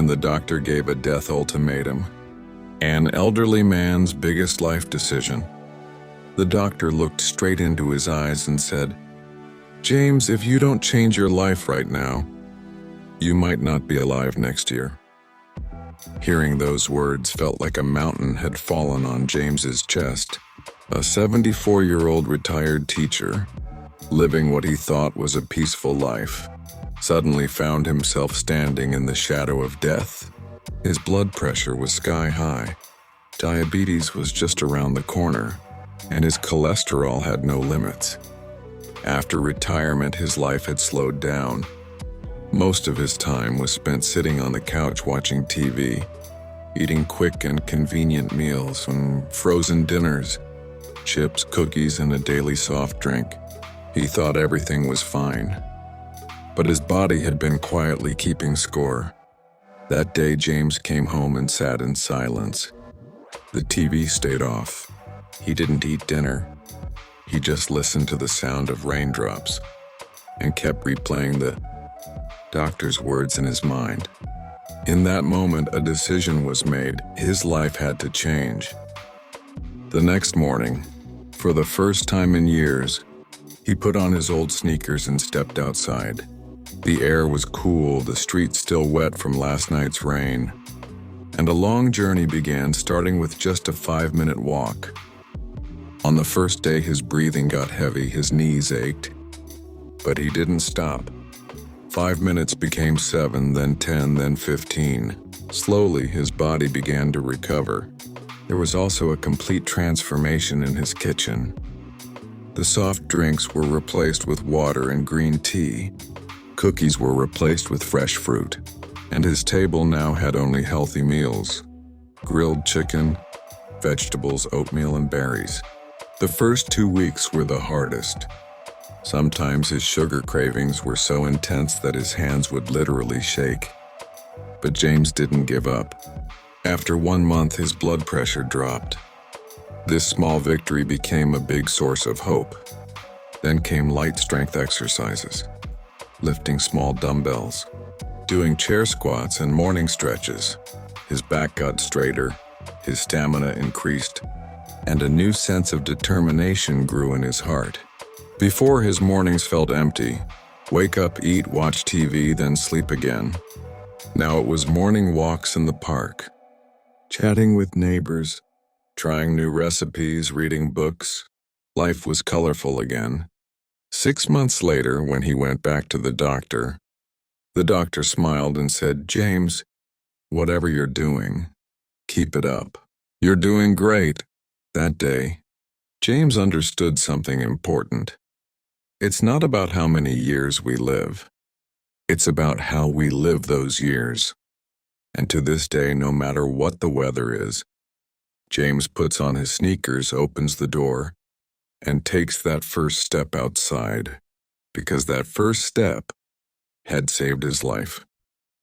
when the doctor gave a death ultimatum, an elderly man's biggest life decision. The doctor looked straight into his eyes and said, "James, if you don't change your life right now, you might not be alive next year." Hearing those words felt like a mountain had fallen on James's chest. A 74-year-old retired teacher, living what he thought was a peaceful life, suddenly found himself standing in the shadow of death. His blood pressure was sky high, diabetes was just around the corner, and his cholesterol had no limits. After retirement, his life had slowed down. Most of his time was spent sitting on the couch watching TV, eating quick and convenient meals and frozen dinners, chips, cookies, and a daily soft drink. He thought everything was fine, but his body had been quietly keeping score. That day, James came home and sat in silence. The TV stayed off. He didn't eat dinner. He just listened to the sound of raindrops and kept replaying the doctor's words in his mind. In that moment, a decision was made. His life had to change. The next morning, for the first time in years, he put on his old sneakers and stepped outside. The air was cool, the streets still wet from last night's rain, and a long journey began, starting with just a 5-minute walk. On the first day, his breathing got heavy, his knees ached, but he didn't stop. 5 minutes became 7, then 10, then 15. Slowly, his body began to recover. There was also a complete transformation in his kitchen. The soft drinks were replaced with water and green tea. Cookies were replaced with fresh fruit, and his table now had only healthy meals: grilled chicken, vegetables, oatmeal, and berries. The first 2 weeks were the hardest. Sometimes his sugar cravings were so intense that his hands would literally shake. But James didn't give up. After 1 month, his blood pressure dropped. This small victory became a big source of hope. Then came light strength exercises, lifting small dumbbells, doing chair squats and morning stretches. His back got straighter, his stamina increased, and a new sense of determination grew in his heart. Before, his mornings felt empty. Wake up, eat, watch TV, then sleep again. Now it was morning walks in the park, chatting with neighbors, trying new recipes, reading books. Life was colorful again. 6 months later, when he went back to the doctor smiled and said, "James, whatever you're doing, keep it up. You're doing great." That day, James understood something important. It's not about how many years we live. It's about how we live those years. And to this day, no matter what the weather is, James puts on his sneakers, opens the door, and takes that first step outside, because that first step had saved his life.